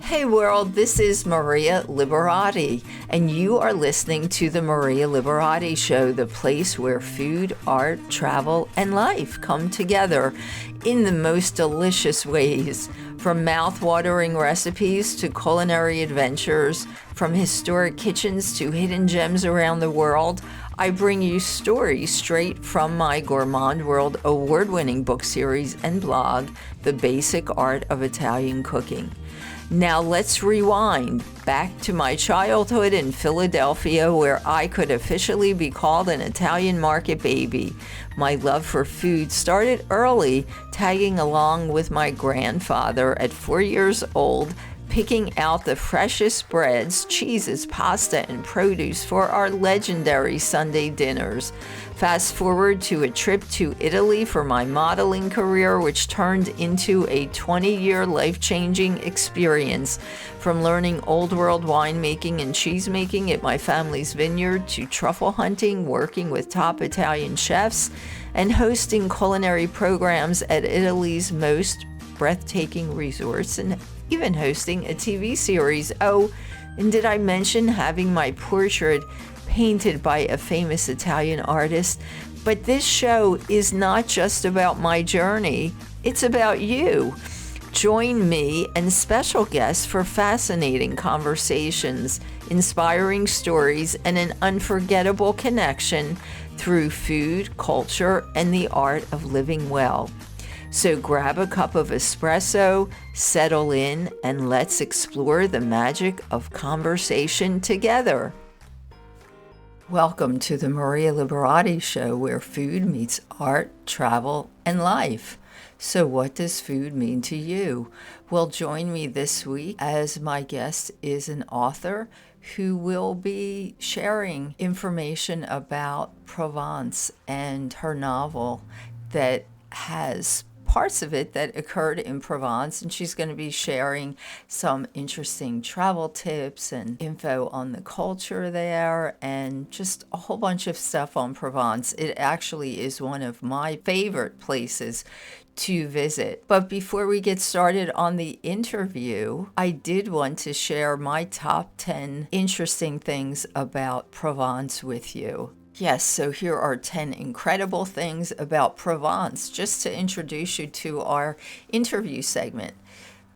Hey world, this is Maria Liberati, and you are listening to the Maria Liberati Show, the place where food, art, travel, and life come together in the most delicious ways. From mouth-watering recipes to culinary adventures, from historic kitchens to hidden gems around the world, I bring you stories straight from my Gourmand World award-winning book series and blog, The Basic Art of Italian Cooking. Now let's rewind back to my childhood in Philadelphia, where I could officially be called an Italian market baby. My love for food started early, tagging along with my grandfather at 4 years old, picking out the freshest breads, cheeses, pasta, and produce for our legendary Sunday dinners. Fast forward to a trip to Italy for my modeling career, which turned into a 20-year life-changing experience. From learning old world winemaking and cheesemaking at my family's vineyard to truffle hunting, working with top Italian chefs, and hosting culinary programs at Italy's most breathtaking resorts, and even hosting a TV series. Oh, and did I mention having my portrait painted by a famous Italian artist? But this show is not just about my journey, it's about you. Join me and special guests for fascinating conversations, inspiring stories, and an unforgettable connection through food, culture, and the art of living well. So grab a cup of espresso, settle in, and let's explore the magic of conversation together. Welcome to the Maria Liberati Show, where food meets art, travel, and life. So what does food mean to you? Well, join me this week as my guest is an author who will be sharing information about Provence and her novel that has parts of it that occurred in Provence, and she's going to be sharing some interesting travel tips and info on the culture there and just a whole bunch of stuff on Provence. It actually is one of my favorite places to visit. But before we get started on the interview, I did want to share my top 10 interesting things about Provence with you. Yes, so here are 10 incredible things about Provence, just to introduce you to our interview segment.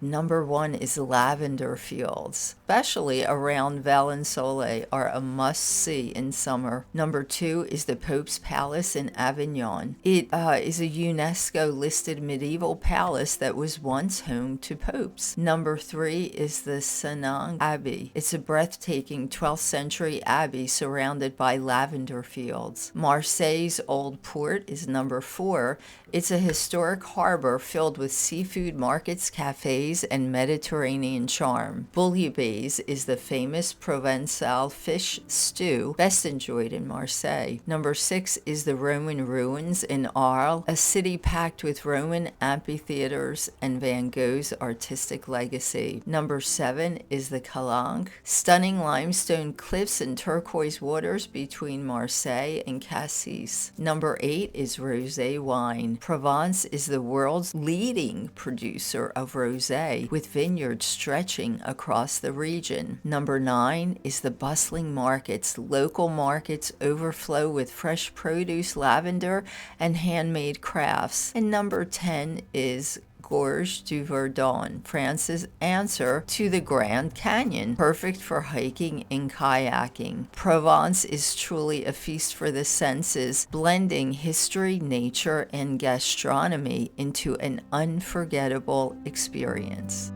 Number 1 is lavender fields, especially around Valensole, are a must-see in summer. Number 2 is the Pope's Palace in Avignon. It is a UNESCO-listed medieval palace that was once home to popes. Number 3 is the Senang Abbey. It's a breathtaking 12th century abbey surrounded by lavender fields. Marseille's Old Port is number 4. It's a historic harbor filled with seafood markets, cafes, and Mediterranean charm. Bouillabaisse is the famous Provençal fish stew best enjoyed in Marseille. Number 6 is the Roman ruins in Arles, a city packed with Roman amphitheaters and Van Gogh's artistic legacy. Number 7 is the Calanque, stunning limestone cliffs and turquoise waters between Marseille and Cassis. Number 8 is rosé wine. Provence is the world's leading producer of rosé, with vineyards stretching across the region. Number 9 is the bustling markets. Local markets overflow with fresh produce, lavender, and handmade crafts. And number 10 is Gorge du Verdon, France's answer to the Grand Canyon, perfect for hiking and kayaking. Provence is truly a feast for the senses, blending history, nature, and gastronomy into an unforgettable experience.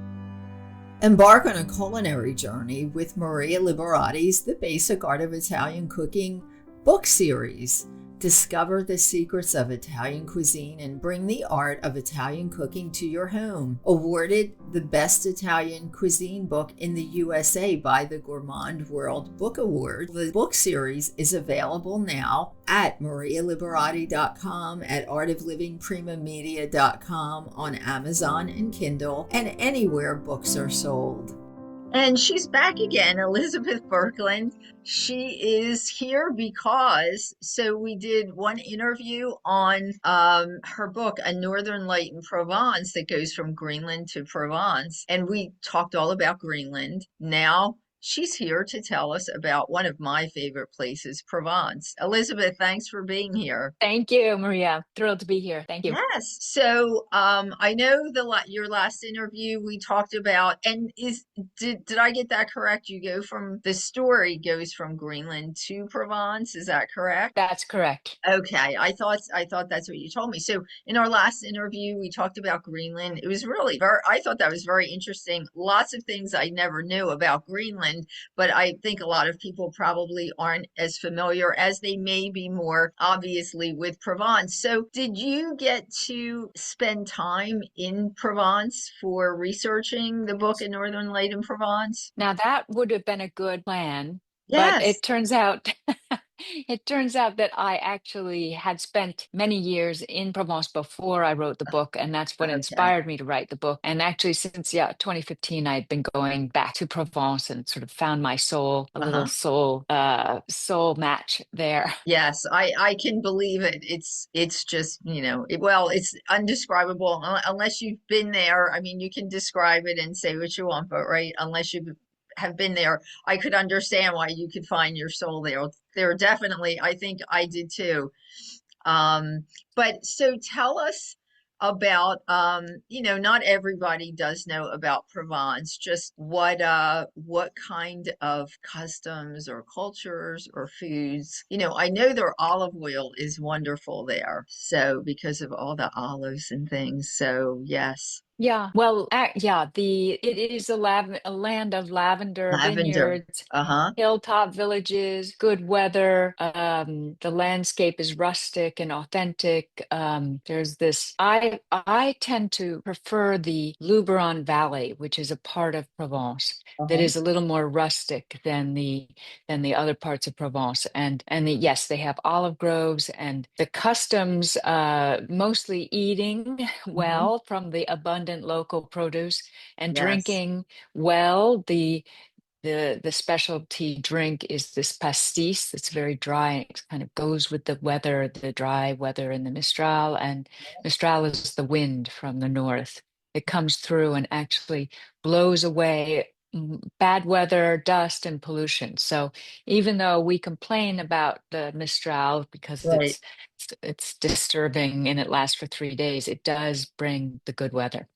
Embark on a culinary journey with Maria Liberati's The Basic Art of Italian Cooking book series. Discover the secrets of Italian cuisine and bring the art of Italian cooking to your home. Awarded the Best Italian Cuisine Book in the USA by the Gourmand World Book Award, the book series is available now at marialiberati.com, at artoflivingprimamedia.com, on Amazon and Kindle, and anywhere books are sold. And she's back again, Elizabeth Birkelund. She is here because we did one interview on her book, A Northern Light in Provence, that goes from Greenland to Provence. And we talked all about Greenland. Now she's here to tell us about one of my favorite places, Provence. Elizabeth, thanks for being here. Thank you, Maria. Thrilled to be here. Thank you. Yes. I know your last interview we talked about, and did I get that correct? You go from the story goes from Greenland to Provence. Is that correct? That's correct. Okay, I thought that's what you told me. So in our last interview, we talked about Greenland. It was really very, I thought that was very interesting. Lots of things I never knew about Greenland, but I think a lot of people probably aren't as familiar as they may be more obviously with Provence. So did you get to spend time in Provence for researching the book in Northern Light in Provence? Now that would have been a good plan, but Yes. it turns out it turns out that I actually had spent many years in Provence before I wrote the book, and that's what Okay. inspired me to write the book. And actually since 2015 I had been going back to Provence and sort of found my soul, a little Uh-huh. soul match there. Yes, I can believe it. It's just, well, it's undescribable unless you've been there. I mean, you can describe it and say what you want, but right, unless you have been there, I could understand why you could find your soul there. There definitely, I think I did too. But so tell us about, not everybody does know about Provence, just what kind of customs or cultures or foods. I know their olive oil is wonderful there. So because of all the olives and things. So yes, Yeah, well, it is a land of lavender lavender. vineyards, Uh-huh. hilltop villages, good weather. The landscape is rustic and authentic. There's this. I tend to prefer the Luberon Valley, which is a part of Provence that Uh-huh. is a little more rustic than the other parts of Provence. Yes, they have olive groves and the customs, mostly eating Hmm. well from the abundant local produce and Yes. drinking well. The specialty drink is this pastis that's very dry and it kind of goes with the weather, the dry weather in the Mistral. And Mistral is the wind from the north. It comes through and actually blows away bad weather, dust, and pollution. So even though we complain about the Mistral because Right. it's disturbing and it lasts for 3 days, it does bring the good weather.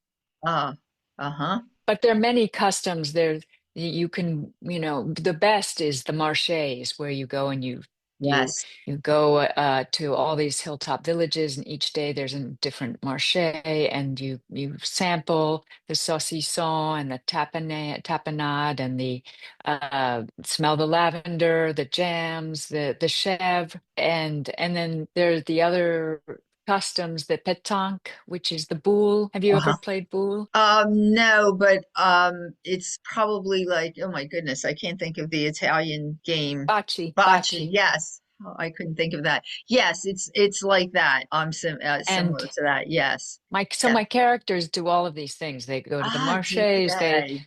Uh, uh-huh. But there are many customs there. You can, the best is the marchés where you go and you Yes. you go to all these hilltop villages, and each day there's a different marché, and you sample the saucisson and the tapenade, and the smell the lavender, the jams, the chèvre, and then there's the other customs, the pétanque, which is the boule. Have you ever Uh-huh. played boule? No, but it's probably like, oh my goodness, I can't think of the Italian game. Bocce, Bocce, bocce. yes. Oh, I couldn't think of that. Yes, it's like that. Similar And to that. Yes. so Yeah. my characters do all of these things. They go to the Ah, do marchés,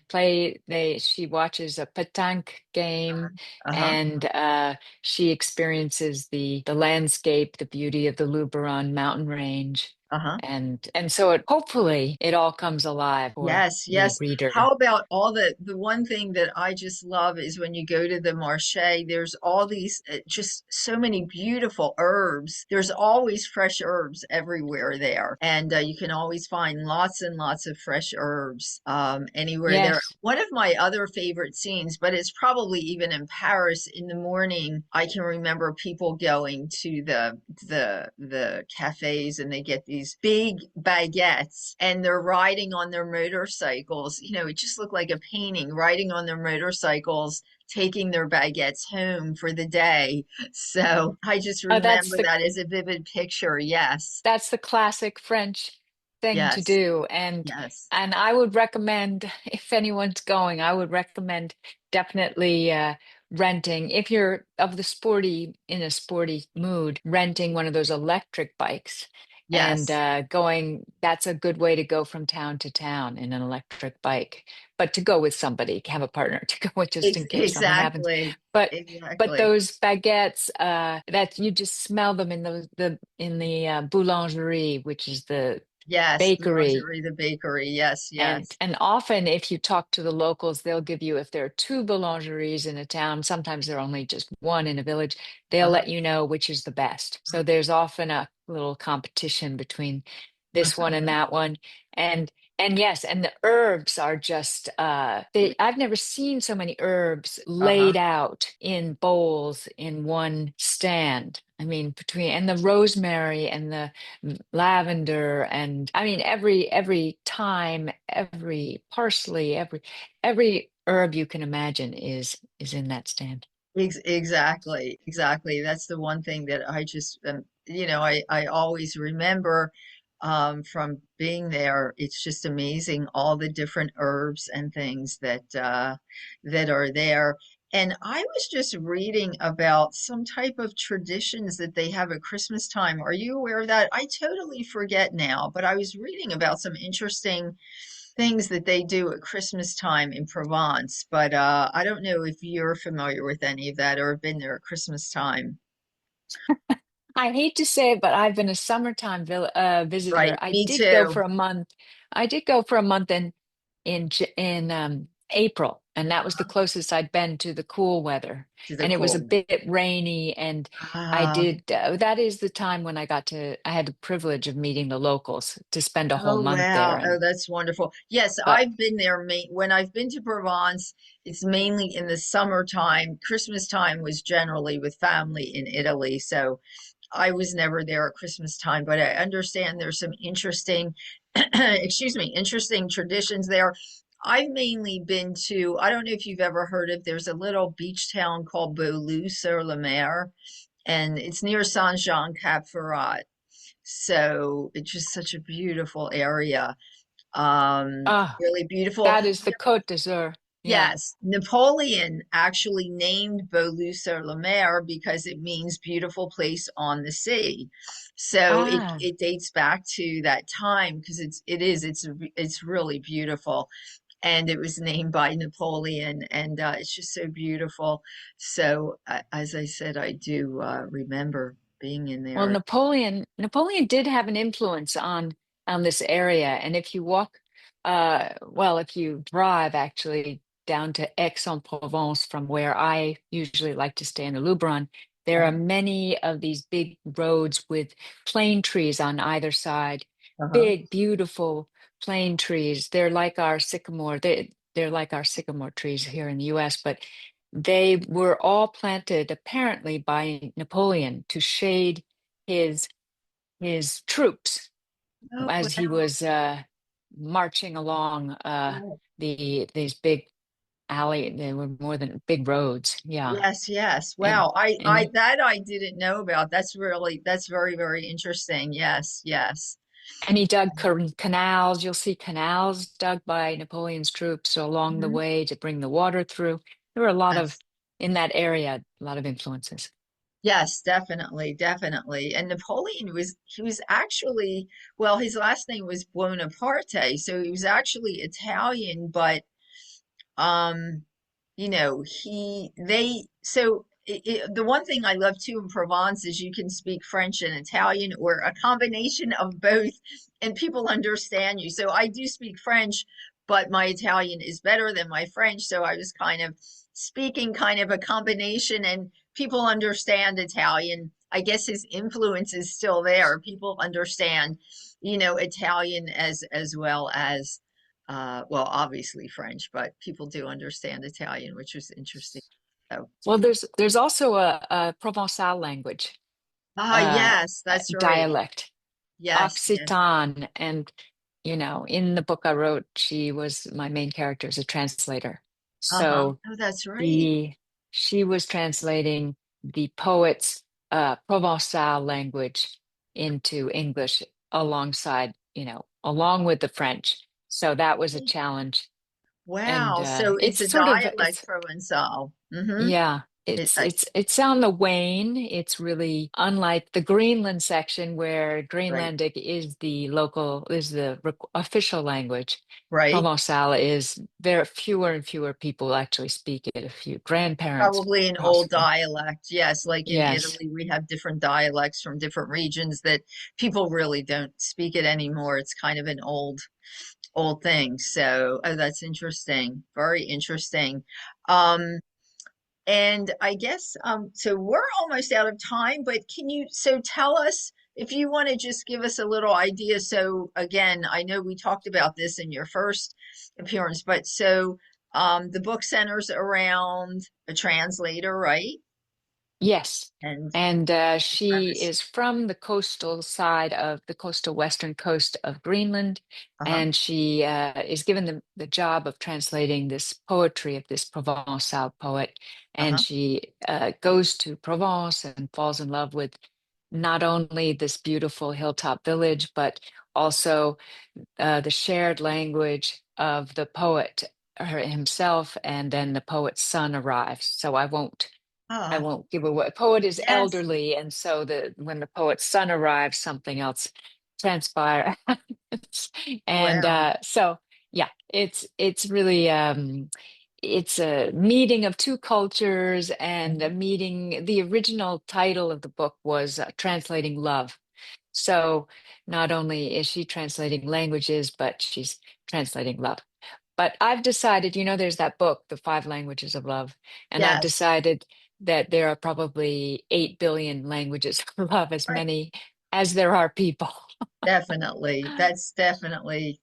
they they? she watches a pétanque game, Uh-huh. and she experiences the landscape, the beauty of the Luberon mountain range. Uh-huh. And so hopefully it all comes alive for Yes, the yes. How reader. about all the one thing that I just love is when you go to the marché, there's all these just so many beautiful herbs. There's always fresh herbs everywhere there, and you can always find lots and lots of fresh herbs anywhere there. Yes. One of my other favorite scenes, but it's probably even in Paris in the morning, I can remember people going to the cafes and they get these big baguettes and they're riding on their motorcycles. It just looked like a painting, riding on their motorcycles, taking their baguettes home for the day. So I just That's remember the that as a vivid picture. Yes. That's the classic French thing to Yes. do. And Yes. and I would recommend, if anyone's going, I would recommend definitely renting, if you're in a sporty mood, renting one of those electric bikes And Yes. going, that's a good way to go from town to town in an electric bike. But to go with somebody, have a partner to go with just in case something happens. Exactly. But but Exactly. those baguettes, that you just smell them in the boulangerie, which is the Yes. bakery. Boulangerie, the bakery. Yes. And Yes. and often if you talk to the locals, they'll give you, if there are two boulangeries in a town, sometimes there are only just one in a village, they'll Uh-huh. let you know which is the best. So there's often a little competition between this one and that one. And and yes, and the herbs are just I've never seen so many herbs Uh-huh. laid out in bowls in one stand. I mean, between, and the rosemary and the lavender, and I mean every thyme, every parsley, every herb you can imagine is in that stand. Exactly, exactly. That's the one thing that I just, I always remember from being there. It's just amazing all the different herbs and things that are there. And I was just reading about some type of traditions that they have at Christmas time. Are you aware of that? I totally forget now, but I was reading about some interesting things that they do at Christmas time in Provence, but I don't know if you're familiar with any of that or have been there at Christmas time. I hate to say it, but I've been a summertime visitor. Right, me too. I did go for a month in April, and that was the Uh-huh. closest I'd been to the cool weather. To the And it was a cold. bit rainy, and I Ah, did. That is the time when I had the privilege of meeting the locals to spend a whole oh month there. wow. Oh, And that's wonderful. Yes, but I've been there when I've been to Provence, it's mainly in the summertime. Christmas time was generally with family in Italy, so I was never there at Christmas time, but I understand there's some interesting, excuse me, interesting traditions there. I've mainly been to, I don't know if you've ever heard of, there's a little beach town called Beaulieu-sur-le-Mer, and it's near Saint-Jean-Cap-Ferrat. So it's just such a beautiful area. ah, Really beautiful. that is the Côte d'Azur. Yeah. Yes, Napoleon actually named Beaulieu-sur-le-Mer because it means beautiful place on the sea. So it Ah. it dates back to that time because it's really beautiful, and it was named by Napoleon, and it's just so beautiful. So as I said, I do remember being in Well, there. Napoleon did have an influence on this area. And if you walk, well, if you drive actually down to Aix-en-Provence from where I usually like to stay in the Luberon, there are Uh-huh, many of these big roads with plane trees on either side. uh-huh. Big, beautiful plane trees. They're like our sycamore. They're like our sycamore trees here in the US, but they were all planted apparently by Napoleon to shade his his troops Oh, as he wow. was marching along Yeah. these big alley. They were more than big roads. Yeah, Yes, yes. and Wow. I and that I didn't know about. That's very, very interesting. Yes, yes. and he dug canals. You'll see canals dug by Napoleon's troops along the Mhm. way to bring the water through. There were a lot of Yes. in that area, a lot of influences. Yes, definitely, definitely. And Napoleon he was actually, well, his last name was Buonaparte, so he was actually Italian, but um the one thing I love too in Provence is you can speak French and Italian or a combination of both, and people understand you. So I do speak French, but my Italian is better than my French, so I was kind of speaking kind of a combination, and people understand Italian. I guess his influence is still there. People understand, Italian as well as well, obviously French, but people do understand Italian, which was interesting. So, Well, there's also a Provençal language, yes, that's right. dialect, Yes, yes. Occitan, and in the book I wrote, she was my main character is a translator. Uh-huh. So Oh, that's right. the she was translating the poet's Provençal language into English alongside, along with the French. So that was a challenge. And Wow. So it's it's a sort of dialect it's Provençal. Mm-hmm. yeah. It, It's on the wane. It's really unlike the Greenland section where right, Greenlandic is the official language. right. Provençal is there fewer and fewer people actually speak it, a few grandparents Probably an old possibly. dialect. Yes, like in Yes. Italy, we have different dialects from different regions that people really don't speak it anymore. It's kind of an old thing. So, oh, that's interesting. Very interesting. Um, And I guess so we're almost out of time, but can you so tell us if you want to just give us a little idea. So again, I know we talked about this in your first appearance, but so the book centers around a translator, right? Yes. And And she premise. is from the coastal western coast of Greenland. Uh-huh. And she is given the job of translating this poetry of this Provençal poet. And Uh-huh. she goes to Provence and falls in love with not only this beautiful hilltop village, but also the shared language of the poet himself. And then the poet's son arrives. So I Ah, won't give away. Poet is yes, elderly, and so when the poet's son arrives, something else transpires. And wow. so yeah, it's really it's a meeting of two cultures and a Mhm. meeting. The original title of the book was Translating Love. So not only is she translating languages, but she's translating love. But I've decided, there's that book, The Five Languages of Love, and I've Yes, decided that there are probably 8 billion languages of love, as right. many as there are people. Definitely. That's definitely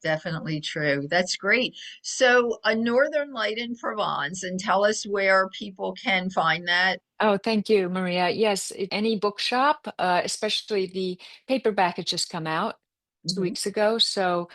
true. That's great. So, a Northern Light in Provence, and tell us where people can find that. Oh, thank you, Maria. Yes, any bookshop, especially the paperback had just come out two Mhm. weeks ago. So,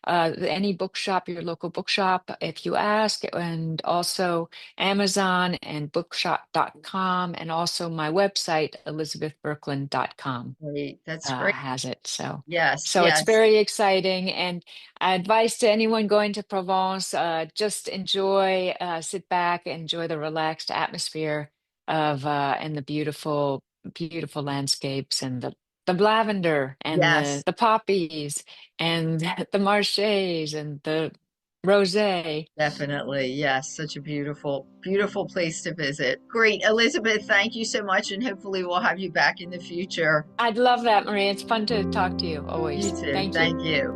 any bookshop, your local bookshop, if you ask, and also Amazon and bookshop.com, and also my website, elizabethbirkelund.com. Great. That's great. Has it. Yes, So it's yes, very exciting. And advice to anyone going to Provence, just enjoy, sit back, enjoy the relaxed atmosphere of and the beautiful, beautiful landscapes and the lavender and yes, the poppies and the marchés and the rosé. definitely. Yes, such a beautiful place to visit. Great. Elizabeth, thank you so much, and hopefully we'll have you back in the future. I'd love that, Maria. It's fun to talk to you You always. too. Thank you. Thank you.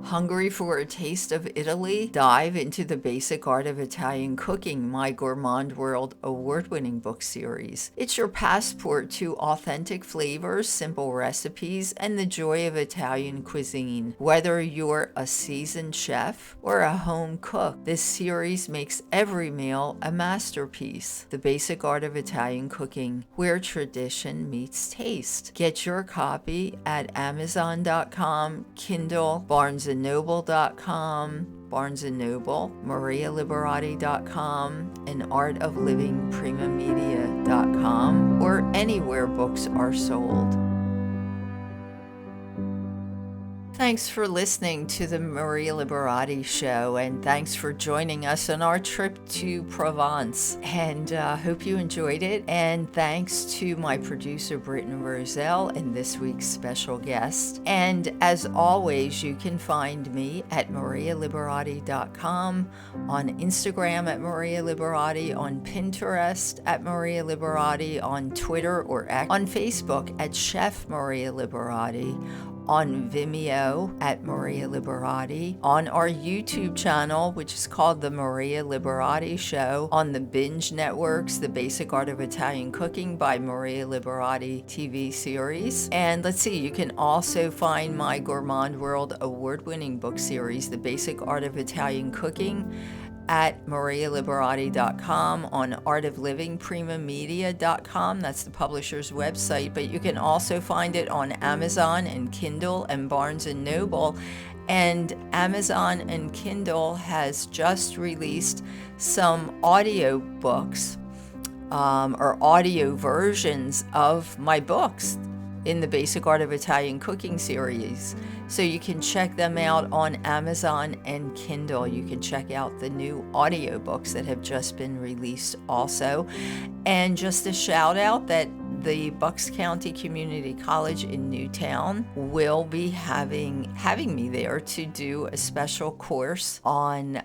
Hungry for a taste of Italy? Dive into the basic art of Italian cooking, my Gourmand World award-winning book series. It's your passport to authentic flavors, simple recipes, and the joy of Italian cuisine. Whether you're a seasoned chef or a home cook, this series makes every meal a masterpiece. The basic art of Italian cooking, where tradition meets taste. Get your copy at Amazon.com, Kindle, BarnesandNoble.com, Barnes& and Noble, MariaLiberati.com, and ArtofLivingPrimaMedia.com, or anywhere books are sold. Thanks for listening to the Maria Liberati Show, and thanks for joining us on our trip to Provence. And hope you enjoyed it. And thanks to my producer, Britton Roselle, and this week's special guest. And as always, you can find me at marialiberati.com, on Instagram at Maria Liberati, on Pinterest at Maria Liberati, on Twitter or X, on Facebook at Chef Maria Liberati, on Vimeo at Maria Liberati, on our YouTube channel, which is called The Maria Liberati Show, on the Binge Network's The Basic Art of Italian Cooking by Maria Liberati TV series. And let's see, you can also find my Gourmand World award-winning book series, The Basic Art of Italian Cooking, at marialiberati.com, on artoflivingprimamedia.com. That's the publisher's website, but you can also find it on Amazon and Kindle and Barnes and Noble. And Amazon and Kindle has just released some audio books or audio versions of my books. in the Basic Art of Italian Cooking series. So you can check them out on Amazon and Kindle. You can check out the new audiobooks that have just been released also. And just a shout out that the Bucks County Community College in Newtown will be having me there to do a special course on,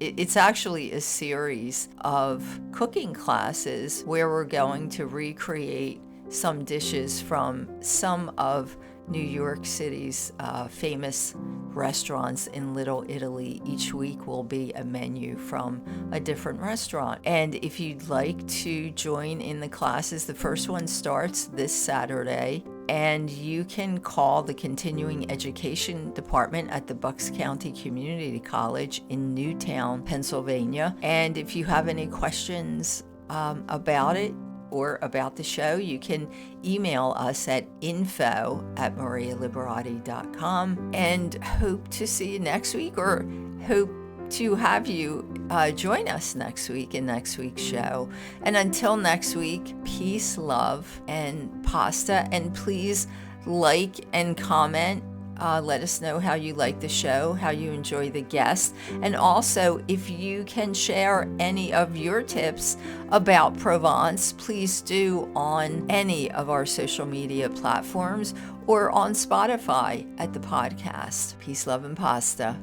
it's actually a series of cooking classes where we're going to recreate some dishes from some of New York City's famous restaurants in Little Italy. Each week will be a menu from a different restaurant. And if you'd like to join in the classes, the first one starts this Saturday, and you can call the Continuing Education Department at the Bucks County Community College in Newtown, Pennsylvania. And if you have any questions about it, or about the show, you can email us at info@marialiberati.com, and hope to see you next week, or hope to have you join us next week in next week's show. And until next week, peace, love, and pasta. And please like and comment. Let us know how you like the show, how you enjoy the guests, and also if you can share any of your tips about Provence, please do on any of our social media platforms or on Spotify at the podcast. Peace, love, and pasta.